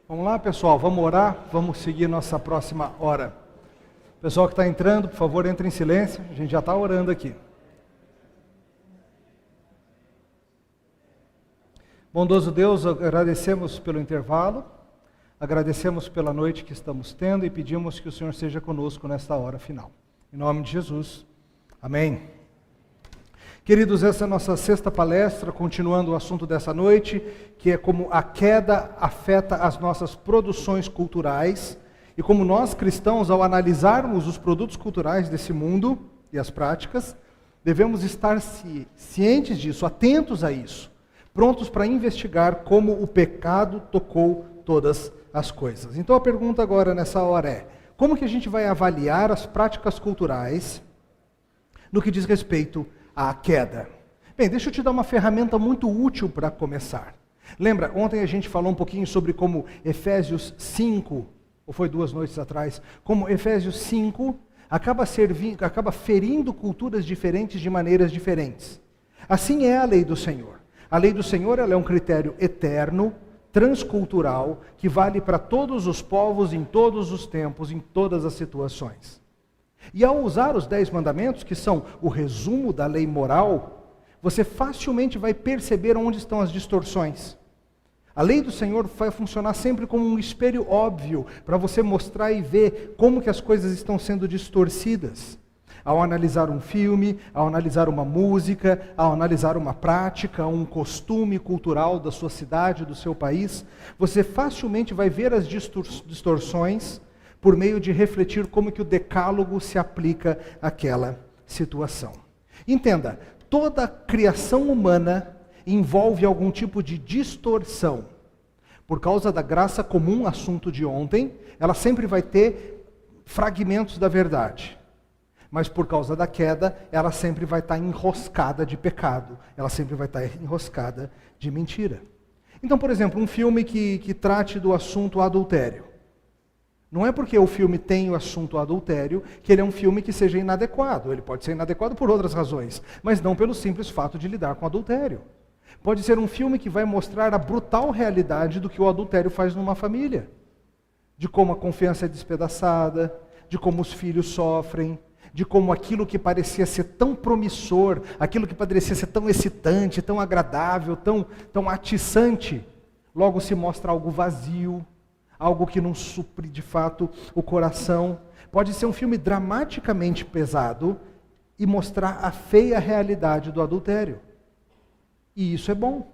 Vamos lá, pessoal, vamos orar, vamos seguir nossa próxima hora. Pessoal que está entrando, por favor, entre em silêncio, a gente já está orando aqui. Bondoso Deus, agradecemos pelo intervalo, agradecemos pela noite que estamos tendo e pedimos que o Senhor seja conosco nesta hora final. Em nome de Jesus, amém. Queridos, essa é a nossa sexta palestra, continuando o assunto dessa noite, que é como a queda afeta as nossas produções culturais, e como nós cristãos, ao analisarmos os produtos culturais desse mundo e as práticas, devemos estar cientes disso, atentos a isso, prontos para investigar como o pecado tocou todas as coisas. Então a pergunta agora nessa hora é, como que a gente vai avaliar as práticas culturais no que diz respeito à queda? Bem, deixa eu te dar uma ferramenta muito útil para começar. Lembra, ontem a gente falou um pouquinho sobre como Efésios 5, ou foi 2 noites atrás, como Efésios 5 acaba ferindo culturas diferentes de maneiras diferentes. Assim é a lei do Senhor. A lei do Senhor ela é um critério eterno, transcultural, que vale para todos os povos, em todos os tempos, em todas as situações. E ao usar os 10 mandamentos, que são o resumo da lei moral, você facilmente vai perceber onde estão as distorções. A lei do Senhor vai funcionar sempre como um espelho óbvio, para você mostrar e ver como que as coisas estão sendo distorcidas. Ao analisar um filme, ao analisar uma música, ao analisar uma prática, um costume cultural da sua cidade, do seu país, você facilmente vai ver as distorções por meio de refletir como que o decálogo se aplica àquela situação. Entenda, toda criação humana envolve algum tipo de distorção. Por causa da graça comum, assunto de ontem, ela sempre vai ter fragmentos da verdade. Mas por causa da queda, ela sempre vai estar enroscada de pecado. Ela sempre vai estar enroscada de mentira. Então, por exemplo, um filme que trate do assunto adultério. Não é porque o filme tem o assunto adultério que ele é um filme que seja inadequado. Ele pode ser inadequado por outras razões, mas não pelo simples fato de lidar com adultério. Pode ser um filme que vai mostrar a brutal realidade do que o adultério faz numa família. De como a confiança é despedaçada, de como os filhos sofrem, de como aquilo que parecia ser tão promissor, aquilo que parecia ser tão excitante, tão agradável, tão atiçante, logo se mostra algo vazio, algo que não supre de fato o coração. Pode ser um filme dramaticamente pesado e mostrar a feia realidade do adultério. E isso é bom.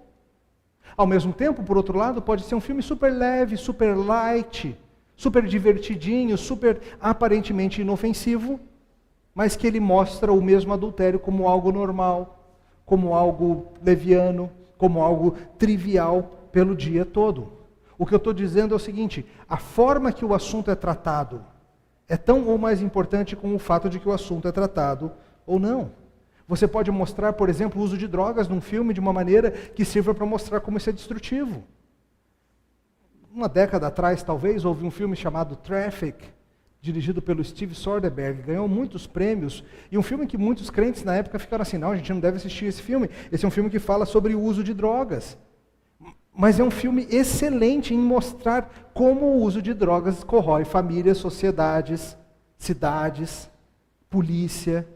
Ao mesmo tempo, por outro lado, pode ser um filme super leve, super light, super divertidinho, super aparentemente inofensivo, mas que ele mostra o mesmo adultério como algo normal, como algo leviano, como algo trivial pelo dia todo. O que eu estou dizendo é o seguinte, a forma que o assunto é tratado é tão ou mais importante como o fato de que o assunto é tratado ou não. Você pode mostrar, por exemplo, o uso de drogas num filme de uma maneira que sirva para mostrar como isso é destrutivo. Uma década atrás, talvez, houve um filme chamado Traffic, dirigido pelo Steve Soderbergh, ganhou muitos prêmios, e um filme que muitos crentes na época ficaram assim, não, a gente não deve assistir esse filme. Esse é um filme que fala sobre o uso de drogas. Mas é um filme excelente em mostrar como o uso de drogas corrói famílias, sociedades, cidades, polícia,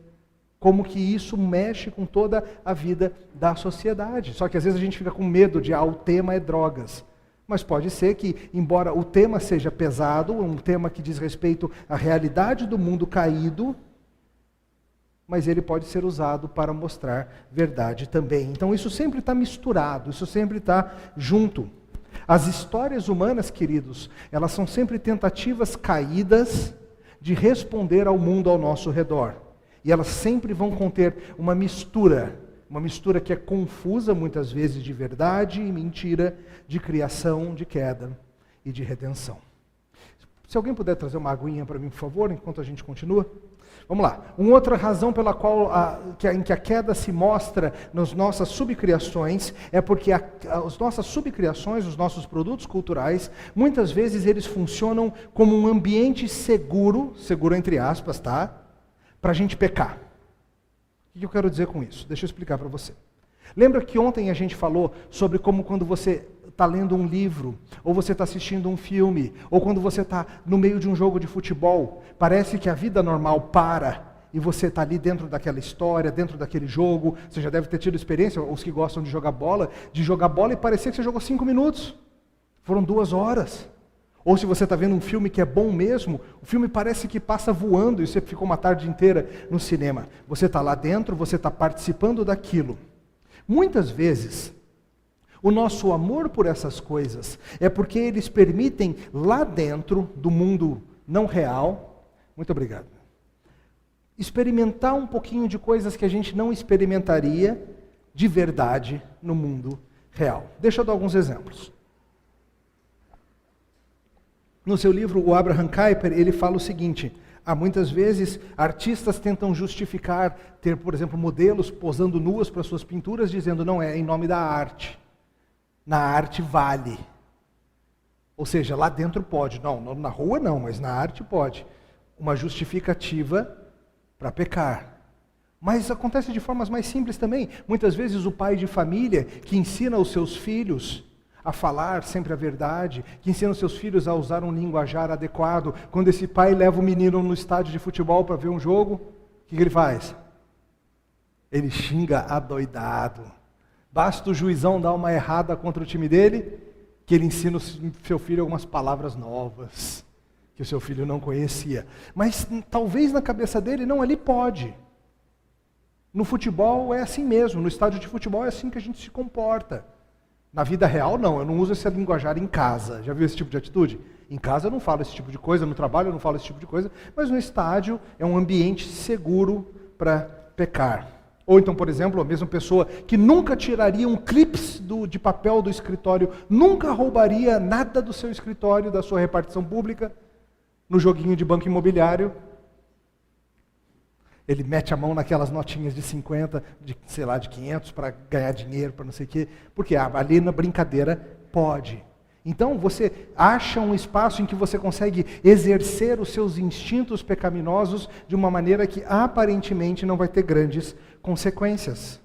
como que isso mexe com toda a vida da sociedade. Só que às vezes a gente fica com medo de, o tema é drogas. Mas pode ser que, embora o tema seja pesado, um tema que diz respeito à realidade do mundo caído, mas ele pode ser usado para mostrar verdade também. Então isso sempre está misturado, isso sempre está junto. As histórias humanas, queridos, elas são sempre tentativas caídas de responder ao mundo ao nosso redor. E elas sempre vão conter uma mistura que é confusa muitas vezes de verdade e mentira, de criação, de queda e de redenção. Se alguém puder trazer uma aguinha para mim, por favor, enquanto a gente continua. Vamos lá. Uma outra razão pela qual em que a queda se mostra nas nossas subcriações é porque as nossas subcriações, os nossos produtos culturais, muitas vezes eles funcionam como um ambiente seguro entre aspas, tá? Para a gente pecar. O que eu quero dizer com isso? Deixa eu explicar para você. Lembra que ontem a gente falou sobre como quando você está lendo um livro, ou você está assistindo um filme, ou quando você está no meio de um jogo de futebol, parece que a vida normal para, e você está ali dentro daquela história, dentro daquele jogo. Você já deve ter tido experiência, os que gostam de jogar bola e parecia que você jogou 5 minutos. Foram 2 horas. Ou se você está vendo um filme que é bom mesmo, o filme parece que passa voando e você ficou uma tarde inteira no cinema. Você está lá dentro, você está participando daquilo. Muitas vezes, o nosso amor por essas coisas é porque eles permitem lá dentro do mundo não real, muito obrigado, experimentar um pouquinho de coisas que a gente não experimentaria de verdade no mundo real. Deixa eu dar alguns exemplos. No seu livro, o Abraham Kuyper, ele fala o seguinte: muitas vezes artistas tentam justificar ter, por exemplo, modelos posando nuas para suas pinturas, dizendo, não, é em nome da arte. Na arte vale. Ou seja, lá dentro pode. Não, na rua não, mas na arte pode. Uma justificativa para pecar. Mas acontece de formas mais simples também. Muitas vezes o pai de família que ensina os seus filhos a falar sempre a verdade, que ensina os seus filhos a usar um linguajar adequado. Quando esse pai leva o menino no estádio de futebol para ver um jogo, o que ele faz? Ele xinga adoidado. Basta o juizão dar uma errada contra o time dele, que ele ensina o seu filho algumas palavras novas, que o seu filho não conhecia. Mas talvez na cabeça dele, não, ali pode. No futebol é assim mesmo, no estádio de futebol é assim que a gente se comporta. Na vida real, não, eu não uso esse linguajar em casa. Já viu esse tipo de atitude? Em casa eu não falo esse tipo de coisa, no trabalho eu não falo esse tipo de coisa, mas no estádio é um ambiente seguro para pecar. Ou então, por exemplo, a mesma pessoa que nunca tiraria um clips de papel do escritório, nunca roubaria nada do seu escritório, da sua repartição pública, no joguinho de banco imobiliário. Ele mete a mão naquelas notinhas de 50, de 500 para ganhar dinheiro, para não sei o quê. Porque ali na brincadeira pode. Então você acha um espaço em que você consegue exercer os seus instintos pecaminosos de uma maneira que aparentemente não vai ter grandes consequências.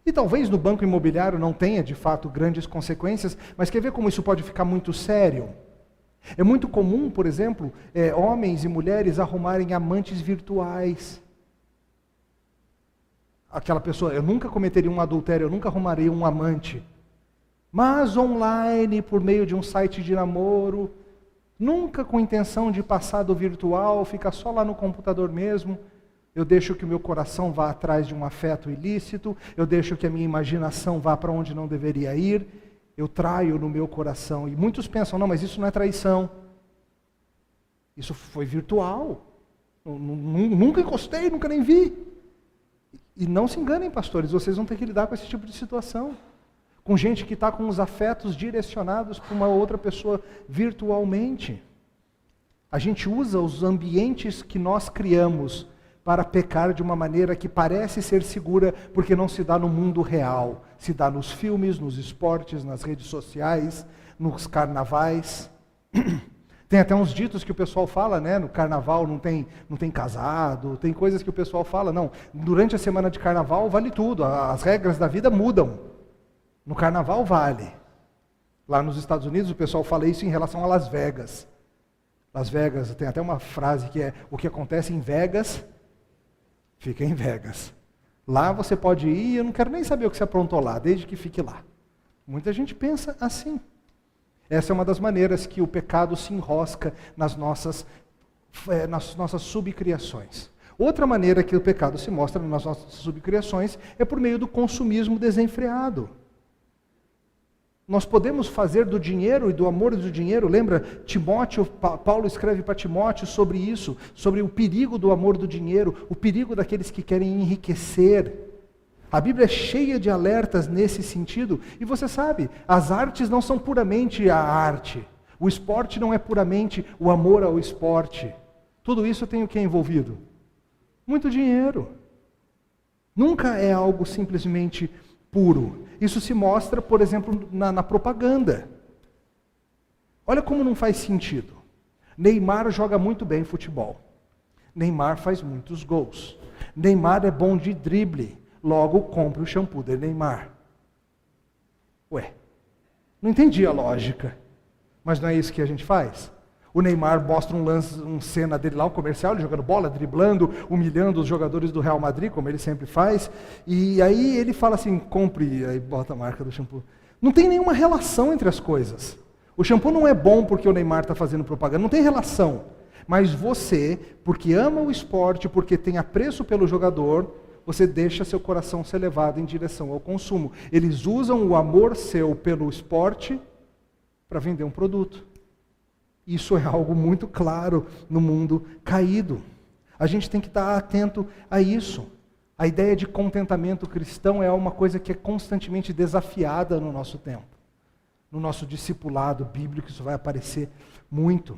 E talvez no banco imobiliário não tenha de fato grandes consequências, mas quer ver como isso pode ficar muito sério? É muito comum, por exemplo, homens e mulheres arrumarem amantes virtuais. Aquela pessoa, eu nunca cometeria um adultério, eu nunca arrumaria um amante. Mas online, por meio de um site de namoro, nunca com intenção de passar do virtual, fica só lá no computador mesmo. Eu deixo que o meu coração vá atrás de um afeto ilícito, eu deixo que a minha imaginação vá para onde não deveria ir, eu traio no meu coração. E muitos pensam, não, mas isso não é traição. Isso foi virtual. Nunca encostei, nunca nem vi. E não se enganem, pastores, vocês vão ter que lidar com esse tipo de situação. Com gente que está com os afetos direcionados para uma outra pessoa virtualmente. A gente usa os ambientes que nós criamos para pecar de uma maneira que parece ser segura, porque não se dá no mundo real. Se dá nos filmes, nos esportes, nas redes sociais, nos carnavais. Tem até uns ditos que o pessoal fala, né? No carnaval não tem casado, tem coisas que o pessoal fala, não, durante a semana de carnaval vale tudo, as regras da vida mudam. No carnaval vale. Lá nos Estados Unidos o pessoal fala isso em relação a Las Vegas. Las Vegas, tem até uma frase que é, o que acontece em Vegas, fica em Vegas. Lá você pode ir, eu não quero nem saber o que você aprontou lá, desde que fique lá. Muita gente pensa assim. Essa é uma das maneiras que o pecado se enrosca nas nossas subcriações. Outra maneira que o pecado se mostra nas nossas subcriações é por meio do consumismo desenfreado. Nós podemos fazer do dinheiro e do amor do dinheiro, lembra? Paulo escreve para Timóteo sobre isso, sobre o perigo do amor do dinheiro, o perigo daqueles que querem enriquecer. A Bíblia é cheia de alertas nesse sentido, e você sabe, as artes não são puramente a arte, o esporte não é puramente o amor ao esporte. Tudo isso tem o que envolvido? Muito dinheiro. Nunca é algo simplesmente puro. Isso se mostra, por exemplo, na propaganda. Olha como não faz sentido. Neymar joga muito bem futebol. Neymar faz muitos gols. Neymar é bom de drible. logo compre o shampoo de Neymar. Ué, não entendi a lógica, mas não é isso que a gente faz? O Neymar mostra uma cena dele lá, um comercial, ele jogando bola, driblando, humilhando os jogadores do Real Madrid, como ele sempre faz, e aí ele fala assim, compre, aí bota a marca do shampoo. Não tem nenhuma relação entre as coisas. O shampoo não é bom porque o Neymar está fazendo propaganda, não tem relação. Mas você, porque ama o esporte, porque tem apreço pelo jogador, você deixa seu coração ser levado em direção ao consumo. Eles usam o amor seu pelo esporte para vender um produto. Isso é algo muito claro no mundo caído. A gente tem que estar atento a isso. A ideia de contentamento cristão é uma coisa que é constantemente desafiada no nosso tempo. No nosso discipulado bíblico isso vai aparecer muito.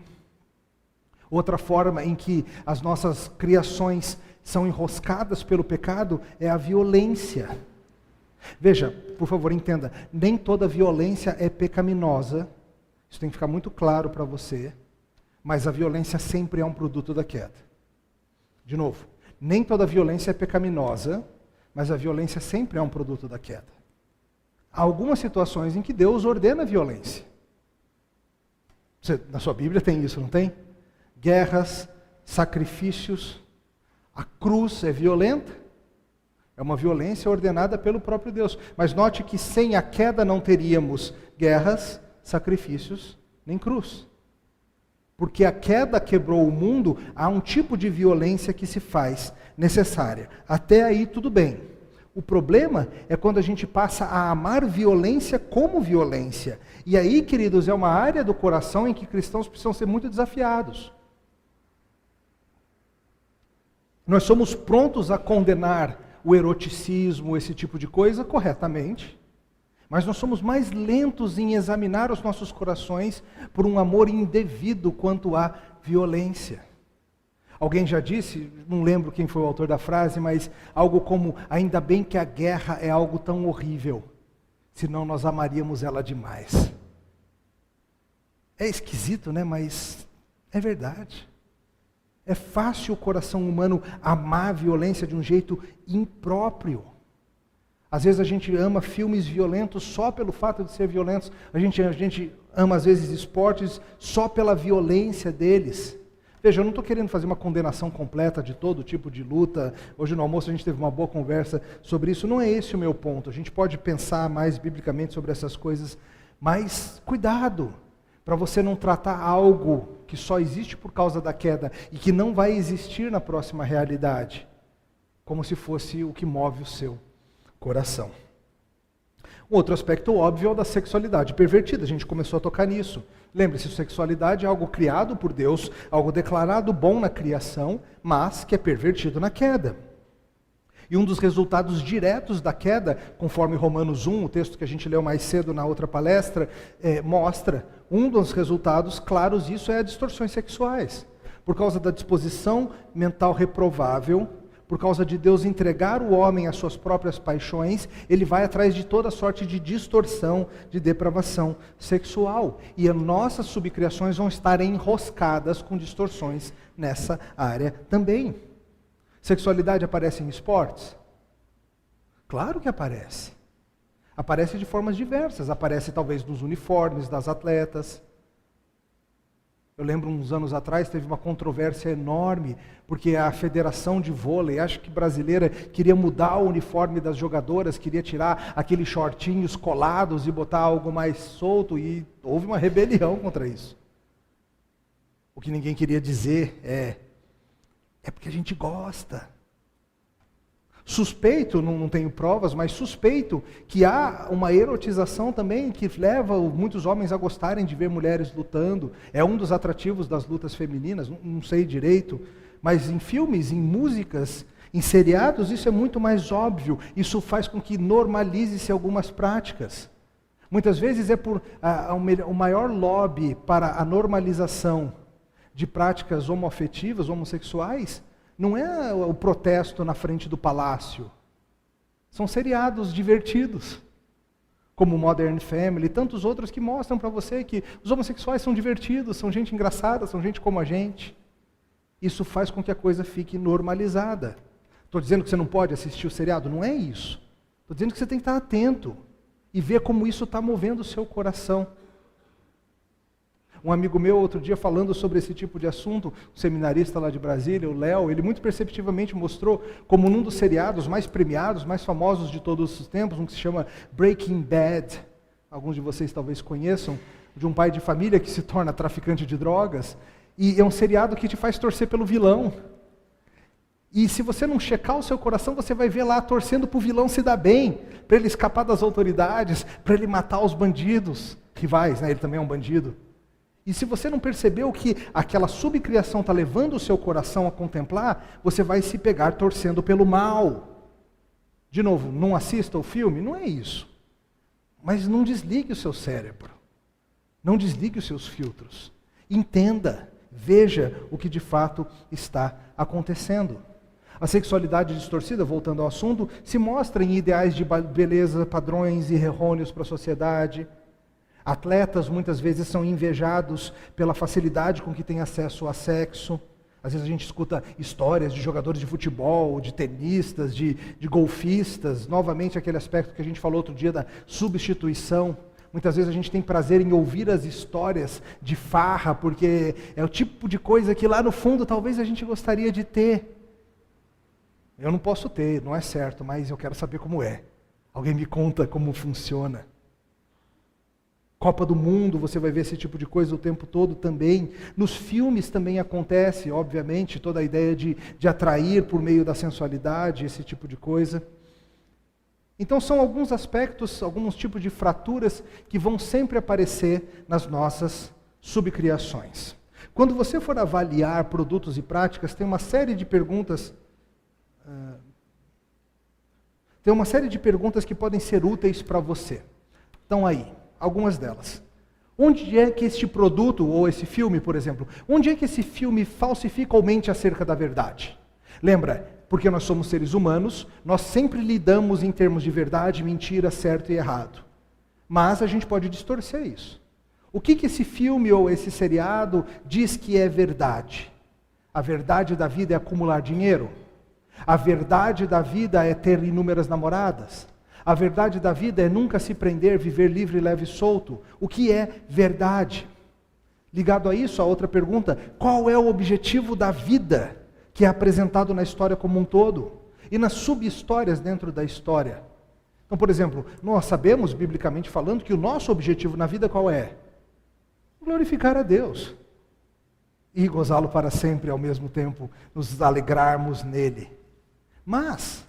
Outra forma em que as nossas criações são enroscadas pelo pecado é a violência. Veja, por favor, entenda, nem toda violência é pecaminosa. Isso tem que ficar muito claro para você, mas a violência sempre é um produto da queda. De novo, nem toda violência é pecaminosa, mas a violência sempre é um produto da queda. Há algumas situações em que Deus ordena a violência. Na sua Bíblia tem isso, não tem? Guerras, sacrifícios, a cruz é violenta. É uma violência ordenada pelo próprio Deus. Mas note que sem a queda não teríamos guerras, sacrifícios, nem cruz. Porque a queda quebrou o mundo, há um tipo de violência que se faz necessária. Até aí tudo bem. O problema é quando a gente passa a amar violência como violência. E aí, queridos, é uma área do coração em que cristãos precisam ser muito desafiados. Nós somos prontos a condenar o eroticismo, esse tipo de coisa, corretamente. Mas nós somos mais lentos em examinar os nossos corações por um amor indevido quanto à violência. Alguém já disse, não lembro quem foi o autor da frase, mas algo como, ainda bem que a guerra é algo tão horrível, senão nós amaríamos ela demais. É esquisito, né? Mas é verdade. É fácil o coração humano amar a violência de um jeito impróprio. Às vezes a gente ama filmes violentos só pelo fato de ser violentos. A gente ama às vezes esportes só pela violência deles. Veja, eu não estou querendo fazer uma condenação completa de todo tipo de luta. Hoje no almoço a gente teve uma boa conversa sobre isso. Não é esse o meu ponto. A gente pode pensar mais biblicamente sobre essas coisas. Mas cuidado, para você não tratar algo que só existe por causa da queda e que não vai existir na próxima realidade, como se fosse o que move o seu coração. Um outro aspecto óbvio é o da sexualidade pervertida. A gente começou a tocar nisso. Lembre-se, sexualidade é algo criado por Deus, algo declarado bom na criação, mas que é pervertido na queda. E um dos resultados diretos da queda, conforme Romanos 1, o texto que a gente leu mais cedo na outra palestra, mostra, um dos resultados claros disso é as distorções sexuais. Por causa da disposição mental reprovável, por causa de Deus entregar o homem às suas próprias paixões, ele vai atrás de toda sorte de distorção, de depravação sexual. E as nossas subcriações vão estar enroscadas com distorções nessa área também. Sexualidade aparece em esportes? Claro que aparece. Aparece de formas diversas. Aparece talvez nos uniformes das atletas. Eu lembro uns anos atrás, teve uma controvérsia enorme, porque a Federação de Vôlei, acho que brasileira, queria mudar o uniforme das jogadoras, queria tirar aqueles shortinhos colados e botar algo mais solto, e houve uma rebelião contra isso. O que ninguém queria dizer é porque a gente gosta. Suspeito, não tenho provas, mas suspeito que há uma erotização também que leva muitos homens a gostarem de ver mulheres lutando. É um dos atrativos das lutas femininas, não sei direito, mas em filmes, em músicas, em seriados, isso é muito mais óbvio. Isso faz com que normalize-se algumas práticas. Muitas vezes é por o maior lobby para a normalização de práticas homoafetivas, homossexuais, não é o protesto na frente do palácio. São seriados divertidos, como Modern Family e tantos outros que mostram para você que os homossexuais são divertidos, são gente engraçada, são gente como a gente. Isso faz com que a coisa fique normalizada. Estou dizendo que você não pode assistir o seriado? Não é isso. Estou dizendo que você tem que estar atento e ver como isso está movendo o seu coração. Um amigo meu, outro dia, falando sobre esse tipo de assunto, um seminarista lá de Brasília, o Léo, ele muito perceptivamente mostrou como num dos seriados mais premiados, mais famosos de todos os tempos, um que se chama Breaking Bad, alguns de vocês talvez conheçam, de um pai de família que se torna traficante de drogas, e é um seriado que te faz torcer pelo vilão. E se você não checar o seu coração, você vai ver lá torcendo para o vilão se dar bem, para ele escapar das autoridades, para ele matar os bandidos, rivais, né? Ele também é um bandido. E se você não percebeu que aquela subcriação está levando o seu coração a contemplar, você vai se pegar torcendo pelo mal. De novo, não assista o filme, não é isso. Mas não desligue o seu cérebro. Não desligue os seus filtros. Entenda, veja o que de fato está acontecendo. A sexualidade distorcida, voltando ao assunto, se mostra em ideais de beleza, padrões errôneos para a sociedade. Atletas muitas vezes são invejados pela facilidade com que têm acesso a sexo. Às vezes a gente escuta histórias de jogadores de futebol, de tenistas, de golfistas. Novamente aquele aspecto que a gente falou outro dia da substituição. Muitas vezes a gente tem prazer em ouvir as histórias de farra, porque é o tipo de coisa que lá no fundo talvez a gente gostaria de ter. Eu não posso ter, não é certo, mas eu quero saber como é. Alguém me conta como funciona. Copa do Mundo, você vai ver esse tipo de coisa o tempo todo também. Nos filmes também acontece, obviamente, toda a ideia de atrair por meio da sensualidade, esse tipo de coisa. Então são alguns aspectos, alguns tipos de fraturas que vão sempre aparecer nas nossas subcriações. Quando você for avaliar produtos e práticas, tem uma série de perguntas... Tem uma série de perguntas que podem ser úteis para você. Estão aí, algumas delas. Onde é que este produto, ou esse filme, por exemplo, onde é que esse filme falsifica ou mente acerca da verdade? Lembra, porque nós somos seres humanos, nós sempre lidamos em termos de verdade, mentira, certo e errado. Mas a gente pode distorcer isso. O que esse filme ou esse seriado diz que é verdade? A verdade da vida é acumular dinheiro? A verdade da vida é ter inúmeras namoradas? A verdade da vida é nunca se prender, viver livre, leve e solto? O que é verdade? Ligado a isso, a outra pergunta: qual é o objetivo da vida que é apresentado na história como um todo? E nas sub-histórias dentro da história? Então, por exemplo, nós sabemos, biblicamente falando, que o nosso objetivo na vida qual é? Glorificar a Deus. E gozá-lo para sempre, ao mesmo tempo, nos alegrarmos nele. Mas,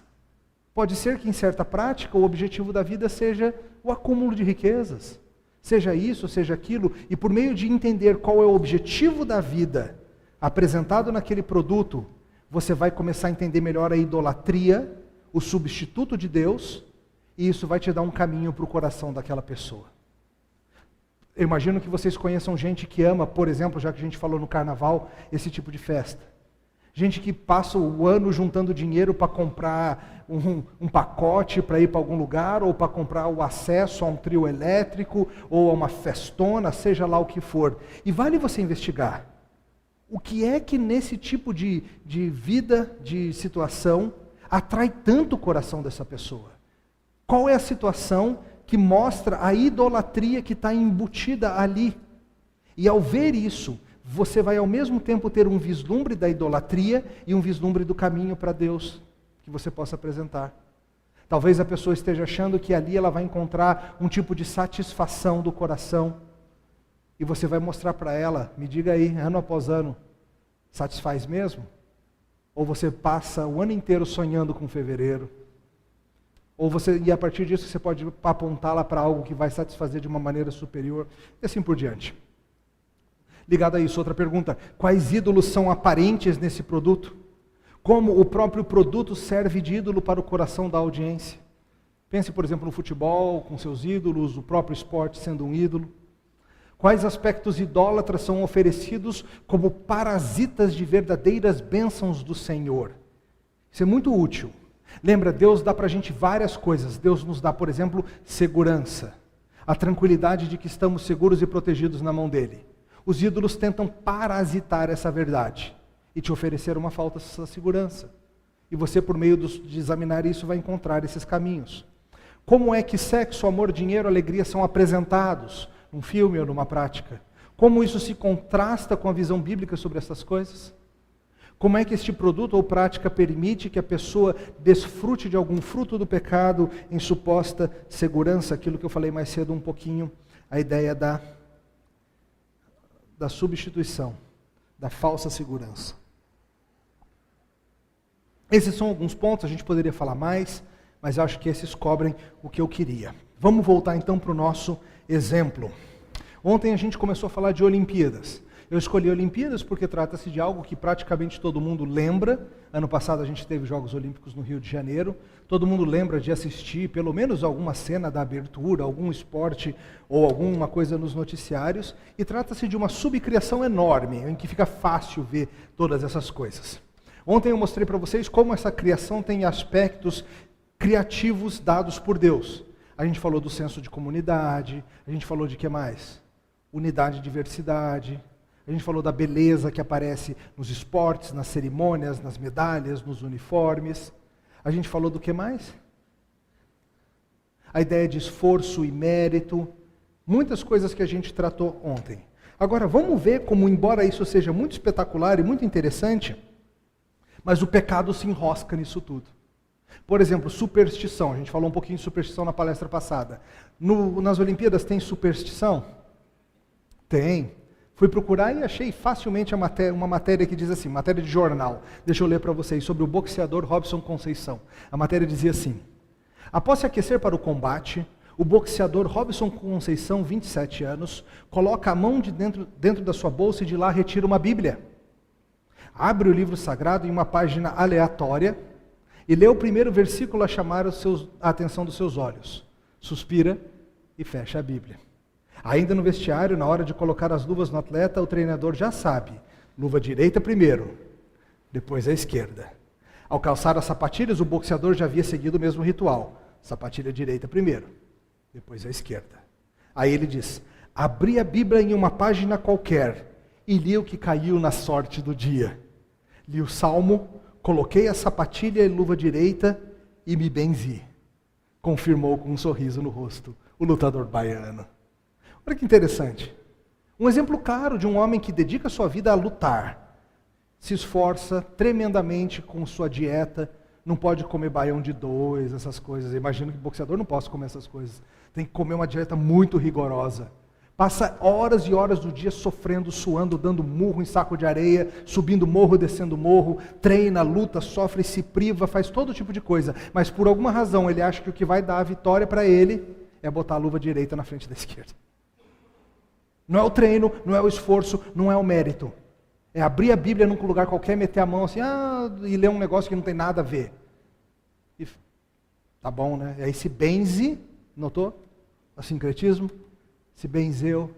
pode ser que em certa prática o objetivo da vida seja o acúmulo de riquezas. Seja isso, seja aquilo, e por meio de entender qual é o objetivo da vida apresentado naquele produto, você vai começar a entender melhor a idolatria, o substituto de Deus, e isso vai te dar um caminho para o coração daquela pessoa. Eu imagino que vocês conheçam gente que ama, por exemplo, já que a gente falou no carnaval, esse tipo de festa. Gente que passa o ano juntando dinheiro para comprar um pacote para ir para algum lugar, ou para comprar o acesso a um trio elétrico, ou a uma festona, seja lá o que for. E vale você investigar. O que é que nesse tipo de vida, de situação, atrai tanto o coração dessa pessoa? Qual é a situação que mostra a idolatria que está embutida ali? E ao ver isso, você vai ao mesmo tempo ter um vislumbre da idolatria e um vislumbre do caminho para Deus que você possa apresentar. Talvez a pessoa esteja achando que ali ela vai encontrar um tipo de satisfação do coração. E você vai mostrar para ela, me diga aí, ano após ano, satisfaz mesmo? Ou você passa o ano inteiro sonhando com fevereiro? E a partir disso você pode apontá-la para algo que vai satisfazer de uma maneira superior, e assim por diante. Ligado a isso, outra pergunta: quais ídolos são aparentes nesse produto? Como o próprio produto serve de ídolo para o coração da audiência? Pense, por exemplo, no futebol, com seus ídolos, o próprio esporte sendo um ídolo. Quais aspectos idólatras são oferecidos como parasitas de verdadeiras bênçãos do Senhor? Isso é muito útil. Lembra, Deus dá para a gente várias coisas. Deus nos dá, por exemplo, segurança. A tranquilidade de que estamos seguros e protegidos na mão dEle. Os ídolos tentam parasitar essa verdade e te oferecer uma falsa segurança. E você, por meio de examinar isso, vai encontrar esses caminhos. Como é que sexo, amor, dinheiro, alegria são apresentados num filme ou numa prática? Como isso se contrasta com a visão bíblica sobre essas coisas? Como é que este produto ou prática permite que a pessoa desfrute de algum fruto do pecado em suposta segurança? Aquilo que eu falei mais cedo um pouquinho, a ideia da substituição, da falsa segurança. Esses são alguns pontos, a gente poderia falar mais, mas eu acho que esses cobrem o que eu queria. Vamos voltar então para o nosso exemplo. Ontem a gente começou a falar de Olimpíadas. Eu escolhi Olimpíadas porque trata-se de algo que praticamente todo mundo lembra. Ano passado a gente teve Jogos Olímpicos no Rio de Janeiro. Todo mundo lembra de assistir pelo menos alguma cena da abertura, algum esporte ou alguma coisa nos noticiários. E trata-se de uma subcriação enorme, em que fica fácil ver todas essas coisas. Ontem eu mostrei para vocês como essa criação tem aspectos criativos dados por Deus. A gente falou do senso de comunidade, a gente falou de que mais? Unidade e diversidade. A gente falou da beleza que aparece nos esportes, nas cerimônias, nas medalhas, nos uniformes. A gente falou do que mais? A ideia de esforço e mérito. Muitas coisas que a gente tratou ontem. Agora, vamos ver como, embora isso seja muito espetacular e muito interessante, mas o pecado se enrosca nisso tudo. Por exemplo, superstição. A gente falou um pouquinho de superstição na palestra passada. Nas Olimpíadas tem superstição? Tem. Fui procurar e achei facilmente uma matéria que diz assim, matéria de jornal. Deixa eu ler para vocês, sobre o boxeador Robson Conceição. A matéria dizia assim: após se aquecer para o combate, o boxeador Robson Conceição, 27 anos, coloca a mão dentro da sua bolsa e de lá retira uma Bíblia. Abre o livro sagrado em uma página aleatória e lê o primeiro versículo a chamar a atenção dos seus olhos. Suspira e fecha a Bíblia. Ainda no vestiário, na hora de colocar as luvas no atleta, o treinador já sabe. Luva direita primeiro, depois a esquerda. Ao calçar as sapatilhas, o boxeador já havia seguido o mesmo ritual. Sapatilha direita primeiro, depois a esquerda. Aí ele diz: abri a Bíblia em uma página qualquer e li o que caiu na sorte do dia. Li o Salmo, coloquei a sapatilha e luva direita e me benzi. Confirmou com um sorriso no rosto o lutador baiano. Olha que interessante. Um exemplo claro de um homem que dedica sua vida a lutar. Se esforça tremendamente com sua dieta. Não pode comer baião de 2, essas coisas. Eu imagino que boxeador não possa comer essas coisas. Tem que comer uma dieta muito rigorosa. Passa horas e horas do dia sofrendo, suando, dando murro em saco de areia, subindo morro, descendo morro, treina, luta, sofre, se priva, faz todo tipo de coisa. Mas por alguma razão ele acha que o que vai dar a vitória para ele é botar a luva direita na frente da esquerda. Não é o treino, não é o esforço, não é o mérito. É abrir a Bíblia num lugar qualquer, meter a mão assim, e ler um negócio que não tem nada a ver. E, tá bom, né? E aí se benze, notou? O sincretismo. Se benzeu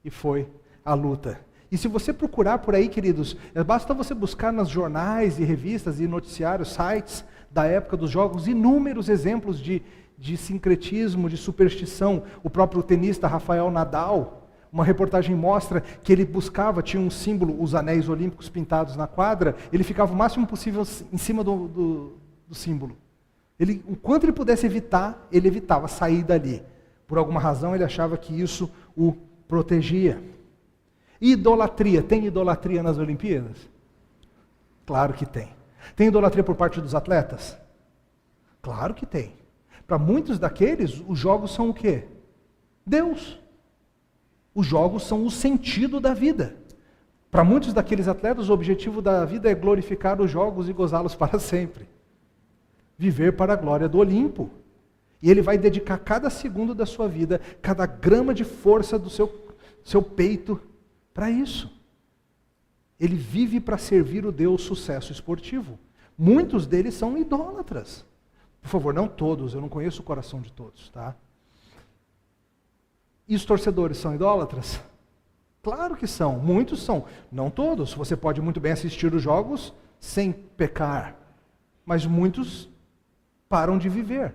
e foi à luta. E se você procurar por aí, queridos, basta você buscar nas jornais e revistas e noticiários, sites da época dos jogos, inúmeros exemplos de sincretismo, de superstição. O próprio tenista Rafael Nadal, uma reportagem mostra que ele buscava, tinha um símbolo, os anéis olímpicos pintados na quadra, ele ficava o máximo possível em cima do símbolo. O quanto ele pudesse evitar, ele evitava sair dali. Por alguma razão ele achava que isso o protegia. Idolatria. Tem idolatria nas Olimpíadas? Claro que tem. Tem idolatria por parte dos atletas? Claro que tem. Para muitos daqueles, os jogos são o quê? Deus. Os jogos são o sentido da vida. Para muitos daqueles atletas, o objetivo da vida é glorificar os jogos e gozá-los para sempre. Viver para a glória do Olimpo. E ele vai dedicar cada segundo da sua vida, cada grama de força do seu peito para isso. Ele vive para servir o Deus sucesso esportivo. Muitos deles são idólatras. Por favor, não todos, eu não conheço o coração de todos, tá? E os torcedores são idólatras? Claro que são, muitos são, não todos. Você pode muito bem assistir os jogos sem pecar, mas muitos param de viver.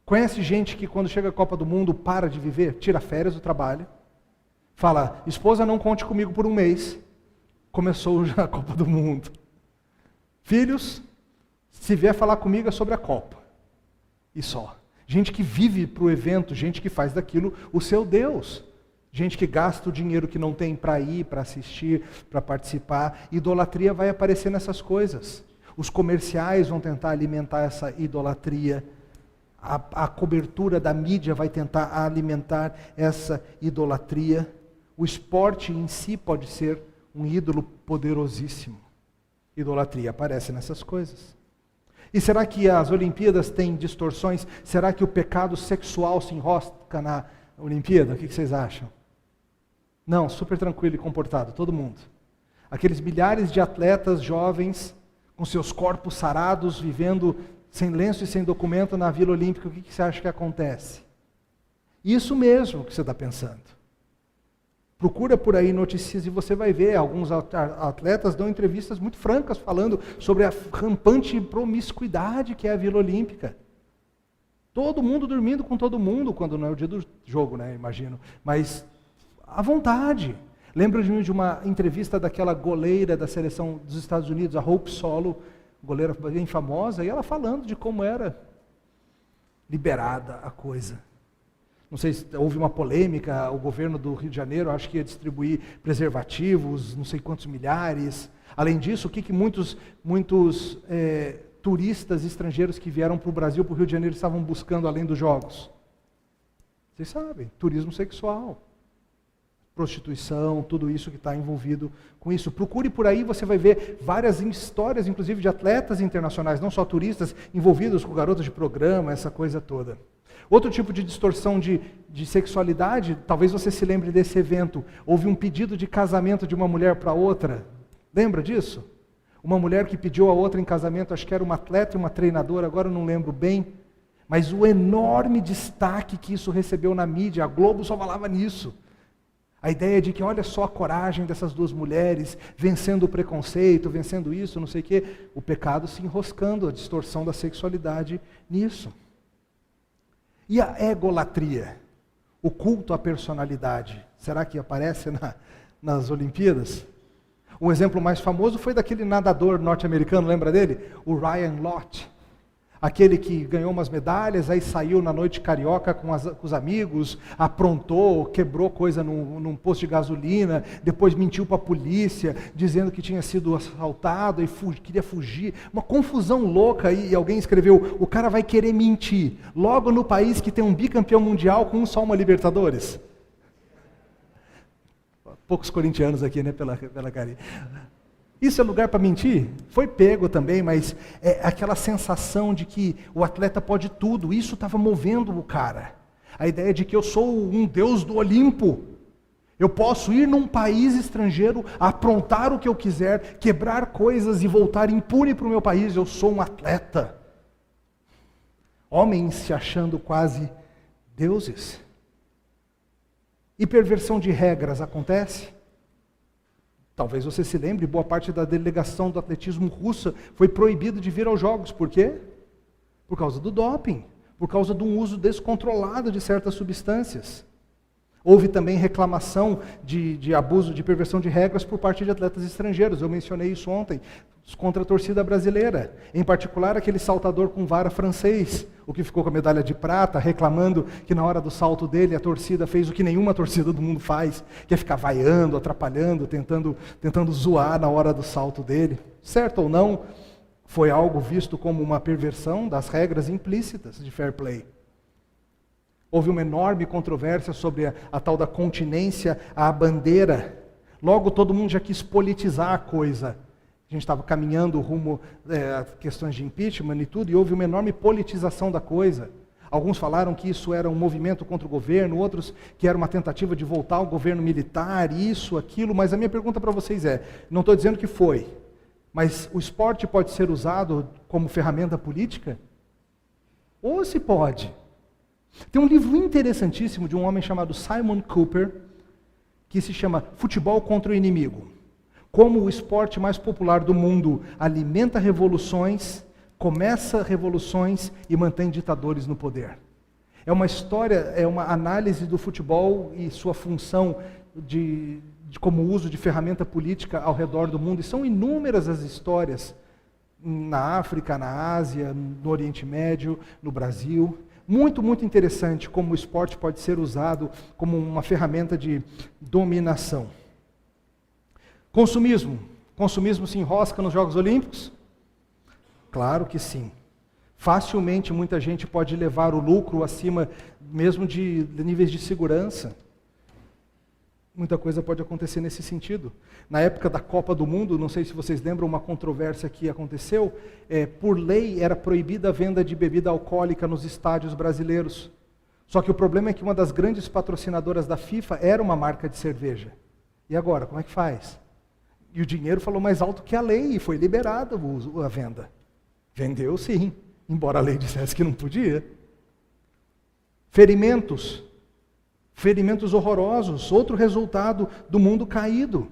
Conhece gente que quando chega a Copa do Mundo para de viver, tira férias do trabalho, fala, esposa não conte comigo por um mês, começou já a Copa do Mundo. Filhos, Se vier falar comigo é sobre a Copa. E só. Gente que vive para o evento, gente que faz daquilo o seu Deus. Gente que gasta o dinheiro que não tem para ir, para assistir, para participar. Idolatria vai aparecer nessas coisas. Os comerciais vão tentar alimentar essa idolatria. A cobertura da mídia vai tentar alimentar essa idolatria. O esporte em si pode ser um ídolo poderosíssimo. Idolatria aparece nessas coisas. E será que as Olimpíadas têm distorções? Será que o pecado sexual se enrosca na Olimpíada? O que vocês acham? Não, super tranquilo e comportado, todo mundo. Aqueles milhares de atletas jovens, com seus corpos sarados, vivendo sem lenço e sem documento na Vila Olímpica, o que você acha que acontece? Isso mesmo que você está pensando. Procura por aí notícias e você vai ver, alguns atletas dão entrevistas muito francas falando sobre a rampante promiscuidade que é a Vila Olímpica. Todo mundo dormindo com todo mundo, quando não é o dia do jogo, né, imagino. Mas à vontade. Lembro de uma entrevista daquela goleira da seleção dos Estados Unidos, a Hope Solo, goleira bem famosa, e ela falando de como era liberada a coisa. Não sei se houve uma polêmica, o governo do Rio de Janeiro acho que ia distribuir preservativos, não sei quantos milhares. Além disso, o que muitos turistas estrangeiros que vieram para o Brasil, para o Rio de Janeiro, estavam buscando além dos jogos? Vocês sabem, turismo sexual, prostituição, tudo isso que está envolvido com isso. Procure por aí, você vai ver várias histórias, inclusive de atletas internacionais, não só turistas, envolvidos com garotas de programa, essa coisa toda. Outro tipo de distorção de sexualidade, talvez você se lembre desse evento, houve um pedido de casamento de uma mulher para outra, lembra disso? Uma mulher que pediu a outra em casamento, acho que era uma atleta e uma treinadora, agora eu não lembro bem, mas o enorme destaque que isso recebeu na mídia, a Globo só falava nisso. A ideia de que olha só a coragem dessas duas mulheres, vencendo o preconceito, vencendo isso, não sei o quê, o pecado se enroscando, a distorção da sexualidade nisso. E a egolatria, o culto à personalidade, será que aparece nas Olimpíadas? Um exemplo mais famoso foi daquele nadador norte-americano, lembra dele? O Ryan Lochte. Aquele que ganhou umas medalhas, aí saiu na noite carioca com os amigos, aprontou, quebrou coisa num posto de gasolina, depois mentiu para a polícia, dizendo que tinha sido assaltado e queria fugir. Uma confusão louca, e alguém escreveu, o cara vai querer mentir, logo no país que tem um bicampeão mundial com só uma Libertadores. Poucos corintianos aqui, né, pela carinha. Isso é lugar para mentir? Foi pego também, mas é aquela sensação de que o atleta pode tudo, isso estava movendo o cara. A ideia de que eu sou um deus do Olimpo, eu posso ir num país estrangeiro, aprontar o que eu quiser, quebrar coisas e voltar impune para o meu país, eu sou um atleta. Homens se achando quase deuses. E perversão de regras acontece? Talvez você se lembre, boa parte da delegação do atletismo russa foi proibida de vir aos Jogos. Por quê? Por causa do doping, por causa de um uso descontrolado de certas substâncias. Houve também reclamação de abuso, de perversão de regras por parte de atletas estrangeiros. Eu mencionei isso ontem, contra a torcida brasileira. Em particular, aquele saltador com vara francês, o que ficou com a medalha de prata, reclamando que na hora do salto dele a torcida fez o que nenhuma torcida do mundo faz, que é ficar vaiando, atrapalhando, tentando zoar na hora do salto dele. Certo ou não, foi algo visto como uma perversão das regras implícitas de fair play. Houve uma enorme controvérsia sobre a tal da continência à bandeira. Logo todo mundo já quis politizar a coisa. A gente estava caminhando rumo a questões de impeachment e tudo, e houve uma enorme politização da coisa. Alguns falaram que isso era um movimento contra o governo, outros que era uma tentativa de voltar ao governo militar, isso, aquilo, mas a minha pergunta para vocês é, não estou dizendo que foi, mas o esporte pode ser usado como ferramenta política? Ou se pode? Tem um livro interessantíssimo de um homem chamado Simon Cooper, que se chama Futebol contra o Inimigo. Como o esporte mais popular do mundo alimenta revoluções, começa revoluções e mantém ditadores no poder. É uma história, é uma análise do futebol e sua função como uso de ferramenta política ao redor do mundo. E são inúmeras as histórias na África, na Ásia, no Oriente Médio, no Brasil. Muito, muito interessante como o esporte pode ser usado como uma ferramenta de dominação. Consumismo. Consumismo se enrosca nos Jogos Olímpicos? Claro que sim. Facilmente muita gente pode levar o lucro acima mesmo de níveis de segurança. Muita coisa pode acontecer nesse sentido. Na época da Copa do Mundo, não sei se vocês lembram, uma controvérsia que aconteceu, por lei era proibida a venda de bebida alcoólica nos estádios brasileiros. Só que o problema é que uma das grandes patrocinadoras da FIFA era uma marca de cerveja. E agora, como é que faz? E o dinheiro falou mais alto que a lei e foi liberada a venda. Vendeu sim, embora a lei dissesse que não podia. Ferimentos horrorosos, outro resultado do mundo caído.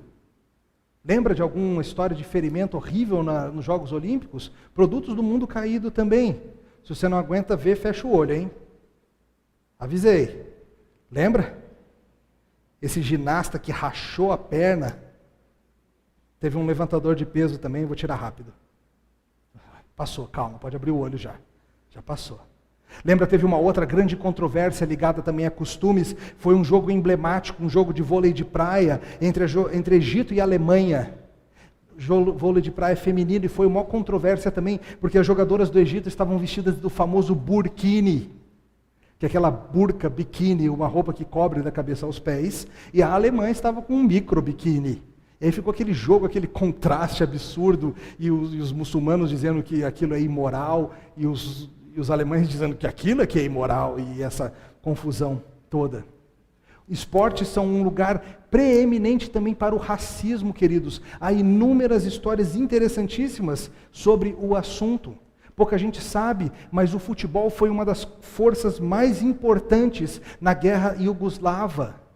Lembra de alguma história de ferimento horrível nos Jogos Olímpicos? Produtos do mundo caído também. Se você não aguenta ver, fecha o olho, hein? Avisei. Lembra? Esse ginasta que rachou a perna. Teve um levantador de peso também, vou tirar rápido. Passou, calma, pode abrir o olho já. Já passou. Lembra, teve uma outra grande controvérsia ligada também a costumes, foi um jogo emblemático, um jogo de vôlei de praia entre Egito e Alemanha. Vôlei de praia feminino, e foi uma controvérsia também, porque as jogadoras do Egito estavam vestidas do famoso burkini, que é aquela burca, biquíni, uma roupa que cobre da cabeça aos pés, e a alemã estava com um micro biquíni. E aí ficou aquele jogo, aquele contraste absurdo, e os muçulmanos dizendo que aquilo é imoral, e os alemães dizendo que aquilo é que é imoral, e essa confusão toda. Esportes são um lugar preeminente também para o racismo, queridos. Há inúmeras histórias interessantíssimas sobre o assunto. Pouca gente sabe, mas o futebol foi uma das forças mais importantes na guerra iugoslava.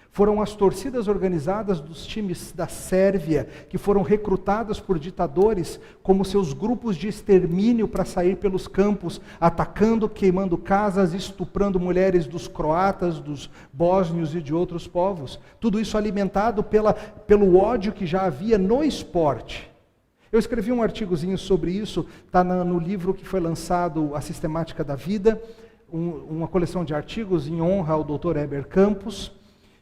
Foram as torcidas organizadas dos times da Sérvia, que foram recrutadas por ditadores como seus grupos de extermínio para sair pelos campos, atacando, queimando casas, estuprando mulheres dos croatas, dos bósnios e de outros povos. Tudo isso alimentado pelo ódio que já havia no esporte. Eu escrevi um artigozinho sobre isso, está no livro que foi lançado, A Sistemática da Vida, uma coleção de artigos em honra ao Dr. Heber Campos.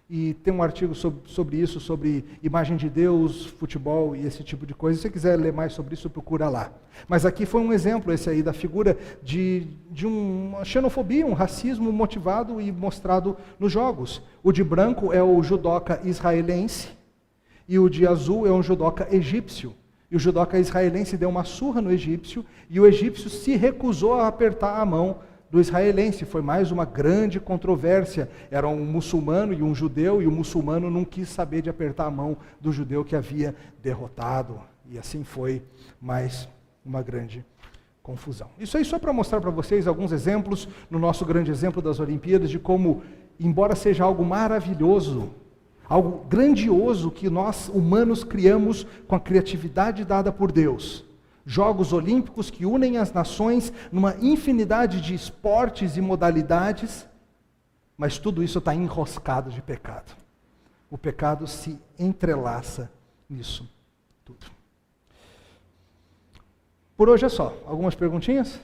E tem um artigo sobre isso, sobre imagem de Deus, futebol e esse tipo de coisa. Se você quiser ler mais sobre isso, procura lá. Mas aqui foi um exemplo, esse aí, da figura de uma xenofobia, um racismo motivado e mostrado nos jogos. O de branco é o judoca israelense e o de azul é um judoca egípcio. E o judoca israelense deu uma surra no egípcio e o egípcio se recusou a apertar a mão do israelense. Foi mais uma grande controvérsia. Era um muçulmano e um judeu, e o muçulmano não quis saber de apertar a mão do judeu que havia derrotado. E assim foi mais uma grande confusão. Isso aí só para mostrar para vocês alguns exemplos, no nosso grande exemplo das Olimpíadas, de como, embora seja algo maravilhoso, algo grandioso que nós humanos criamos com a criatividade dada por Deus, Jogos Olímpicos que unem as nações numa infinidade de esportes e modalidades, mas tudo isso está enroscado de pecado. O pecado se entrelaça nisso tudo. Por hoje é só. Algumas perguntinhas?